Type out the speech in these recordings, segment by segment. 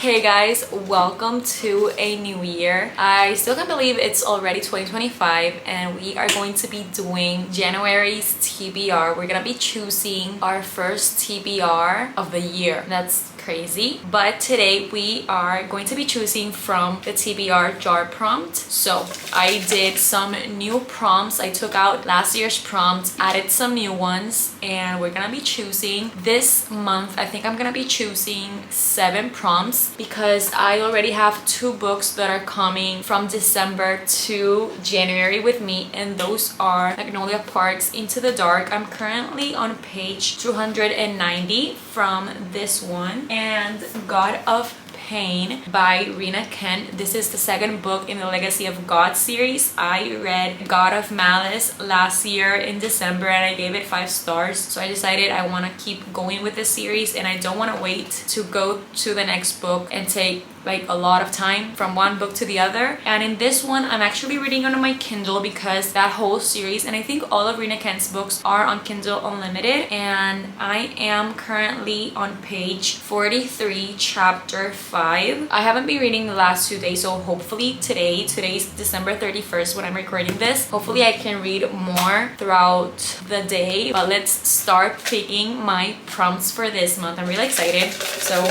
Hey guys, welcome to a new year. I still can't believe it's already 2025 and we are going to be doing January's TBR. We're gonna be choosing our first TBR of the year. That's crazy. But today we are going to be choosing from the TBR jar prompt. So I did some new prompts. I took out last year's prompts, added some new ones, and we're gonna be choosing this month. I think I'm gonna be choosing 7 prompts because I already have 2 books that are coming from December to January with me, and those are Magnolia Park's Into the Dark. I'm currently on page 290 from this one, and God of Pain by Rina Kent. This is the second book in the Legacy of God series. I read God of Malice last year in December and I gave it 5 stars. So I decided I want to keep going with this series and I don't want to wait to go to the next book and take like a lot of time from one book to the other. And in this one I'm actually reading on my Kindle because that whole series, and I think all of Rina Kent's books are on Kindle Unlimited, and I am currently on page 43 chapter 5. I haven't been reading the last 2 days, so hopefully today's December 31st when I'm recording this, hopefully I can read more throughout the day. But let's start picking my prompts for this month. I'm really excited. So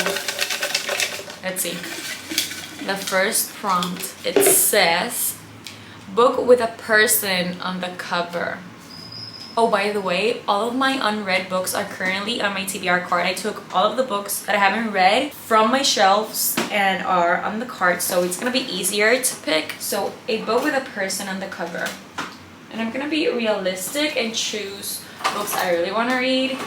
let's see. The first prompt, it says book with a person on the cover. Oh, by the way, all of my unread books are currently on my TBR card. I took all of the books that I haven't read from my shelves and are on the card, so it's gonna be easier to pick. So a book with a person on the cover. And I'm gonna be realistic and choose books I really want to read.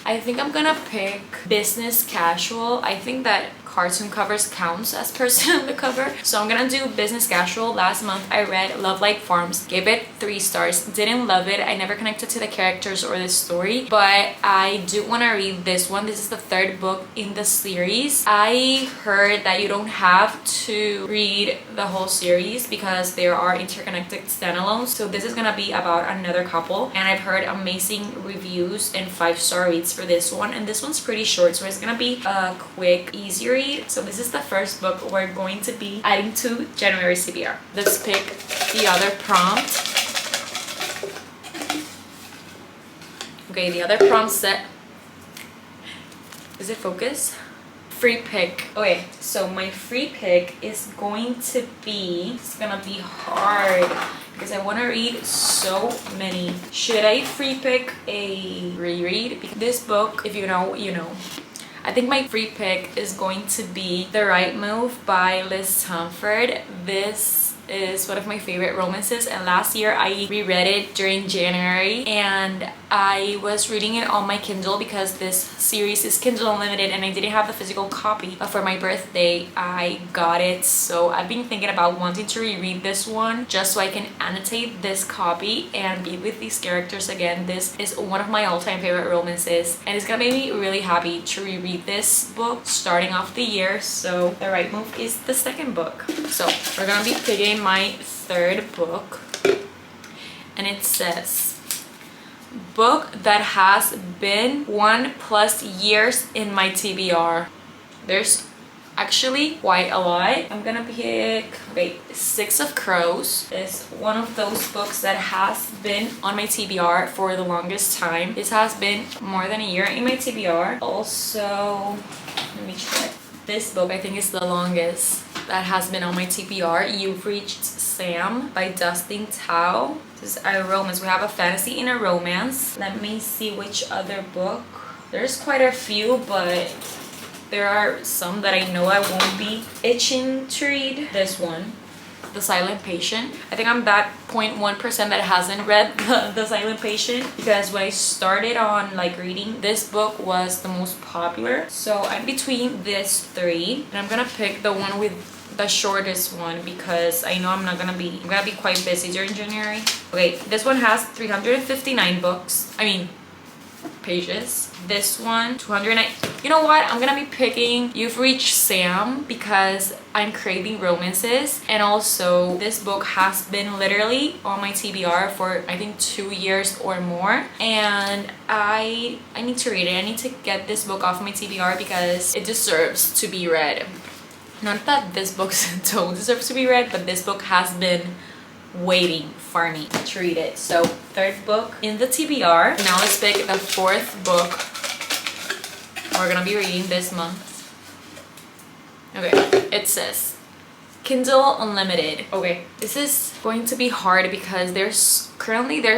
I think I'm gonna pick business casual. I think that cartoon covers counts as person on the cover, so I'm gonna do business casual. Last month I read Love Like Farms, gave it 3 stars. Didn't love it. I never connected to the characters or the story, but I do want to read this one. This is the 3rd book in the series. I heard that you don't have to read the whole series because there are interconnected standalones, so this is gonna be about another couple, and I've heard amazing reviews and 5-star reads for this one, and this one's pretty short, so it's gonna be a quick, easy read. So this is the first book we're going to be adding to January TBR. Let's pick the other prompt. Okay, the other prompt set. Is it focus? Free pick. Okay, so my free pick is going to be, it's gonna be hard because I want to read so many. Should I free pick a reread? This book, if you know, you know. I think my free pick is going to be The Right Move by Liz Sanford. This is one of my favorite romances, and last year I reread it during January, and I was reading it on my Kindle because this series is Kindle Unlimited and I didn't have the physical copy, but for my birthday I got it. So I've been thinking about wanting to reread this one just so I can annotate this copy and be with these characters again. This is one of my all-time favorite romances, and it's gonna make me really happy to reread this book starting off the year. So The Right Move is the 2nd book. So we're gonna be picking my 3rd book, and it says book that has been 1+ years in my TBR. There's actually quite a lot. I'm gonna pick, okay, 6 of Crows is one of those books that has been on my TBR for the longest time. This has been more than a year in my TBR. Also, let me check. This book I think is the longest that has been on my TBR. You've Reached Sam by Dustin Tao. This is a romance. We have a fantasy and a romance. Let me see which other book. There's quite a few, but there are some that I know I won't be itching to read. This one, The Silent Patient. I think I'm that 0.1% that hasn't read the Silent Patient, because when I started on like reading, this book was the most popular. So I'm between these 3, and I'm gonna pick the one with the shortest one because I know I'm gonna be quite busy during January. Okay, this one has 359 pages. This one 209. You know what? I'm gonna be picking You've Reached Sam because I'm craving romances, and also this book has been literally on my TBR for I think 2 years or more, and I need to read it. I need to get this book off my TBR because it deserves to be read. Not that this book don't deserve to be read, but this book has been waiting for me to read it. So 3rd book in the TBR. Now let's pick the 4th book we're gonna be reading this month. Okay, it says Kindle Unlimited. Okay, this is going to be hard because there's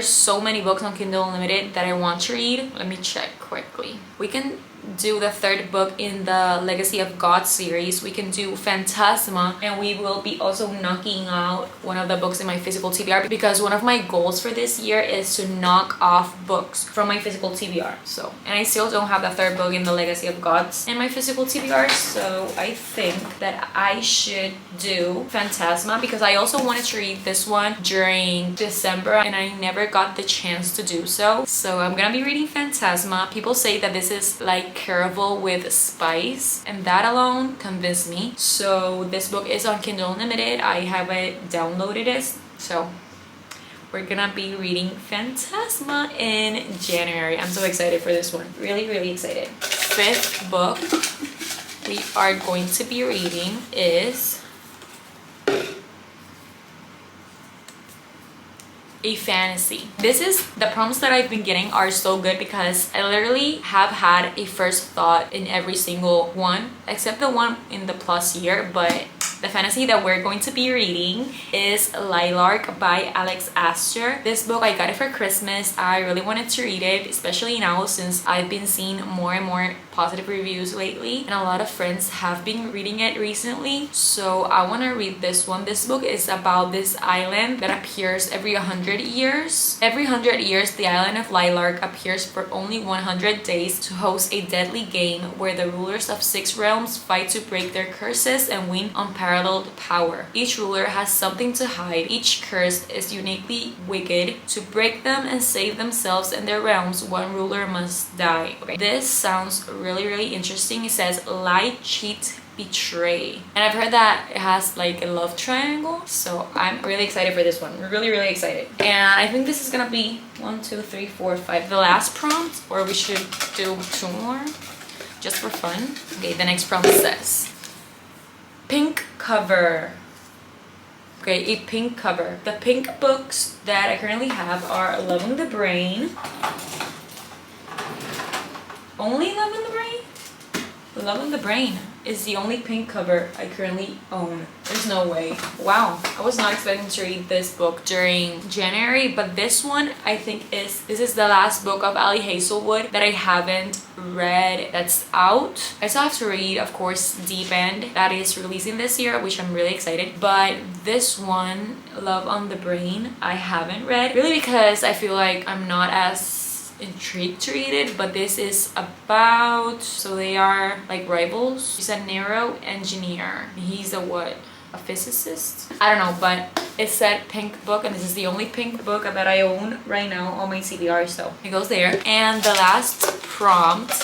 so many books on Kindle Unlimited that I want to read. Let me check quickly. We can do the 3rd book in the Legacy of God series. We can do Phantasma, and we will be also knocking out one of the books in my physical TBR because one of my goals for this year is to knock off books from my physical TBR. So, and I still don't have the 3rd book in the Legacy of Gods in my physical TBR, so I think that I should do Phantasma because I also wanted to read this one during December and I never got the chance to do so. So I'm gonna be reading Phantasma. People say that this is like Caravel with spice, and that alone convinced me. So this book is on Kindle Unlimited. I haven't downloaded it, so we're gonna be reading Phantasma in January. I'm so excited for this one. Really excited. 5th book we are going to be reading is a fantasy. The prompts that I've been getting are so good because I literally have had a first thought in every single one except the one in the plus year, but the fantasy that we're going to be reading is Lilac by Alex Astor. This book, I got it for Christmas. I really wanted to read it, especially now since I've been seeing more and more positive reviews lately, and a lot of friends have been reading it recently, so I want to read this one. This book is about this island that appears every 100 years. Every 100 years, the island of Lilac appears for only 100 days to host a deadly game where the rulers of 6 realms fight to break their curses and win unparalleled power. Each ruler has something to hide. Each curse is uniquely wicked. To break them and save themselves and their realms, one ruler must die. Okay. This sounds really interesting. It says lie, cheat, betray, and I've heard that it has like a love triangle, so I'm really excited for this one. Really excited. And I think this is gonna be 1 2 3 4 5 the last prompt, or we should do 2 more just for fun. Okay, the next prompt says pink cover. Okay, a pink cover. The pink books that I currently have are Love in the Brain. Only Love in the Brain? Love in the Brain is the only pink cover I currently own. There's no way. Wow, I was not expecting to read this book during January, but this one I think this is the last book of Ali Hazelwood that I haven't read that's out. I still have to read, of course, Deep End that is releasing this year, which I'm really excited. But this one, Love on the Brain, I haven't read, really because I feel like I'm not as intrigued to read it. But this is about, so they are like rivals. He's a neuro engineer. He's a what? A physicist? I don't know, but it said pink book, and this is the only pink book that I own right now on my CBR, so it goes there. And the last prompt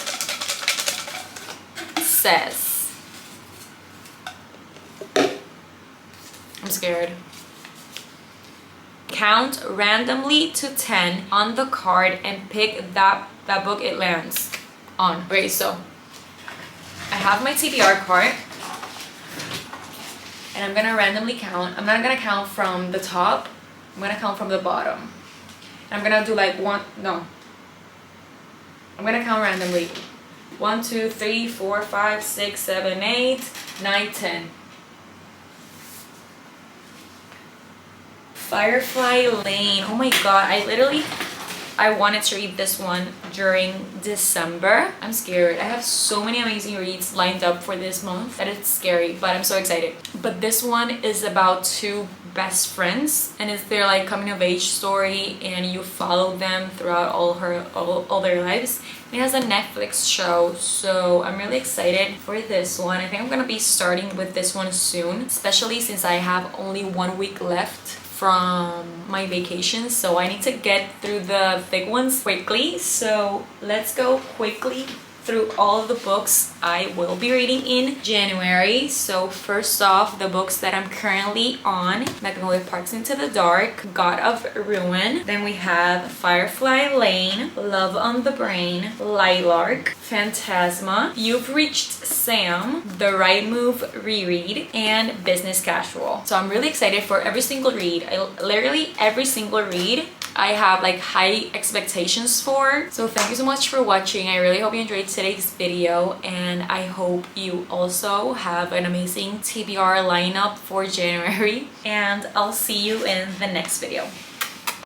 says, I'm scared. Count randomly to 10 on the card and pick that book it lands on. Okay, so I have my TBR card and I'm gonna randomly count. I'm not gonna count from the top, I'm gonna count from the bottom. And I'm gonna do like I'm gonna count randomly. 1 2 3 4 5 6 7 8 9 10. Firefly Lane. Oh my god, I wanted to read this one during December. I'm scared. I have so many amazing reads lined up for this month that it's scary, but I'm so excited. But this one is about 2 best friends, and it's their like coming of age story, and you follow them throughout all their lives. It has a Netflix show, so I'm really excited for this one. I think I'm gonna be starting with this one soon, especially since I have only 1 week left from my vacation, so I need to get through the thick ones quickly. So let's go quickly through all of the books I will be reading in January. So first off, the books that I'm currently on: Magnolia Parks Into the Dark, God of Ruin. Then we have Firefly Lane, Love on the Brain, Lilac, Phantasma, You've Reached Sam, The Right Move reread, and Business Casual. So I'm really excited for every single read. Literally every single read I have like high expectations for. So thank you so much for watching. I really hope you enjoyed today's video, and I hope you also have an amazing TBR lineup for January, and I'll see you in the next video.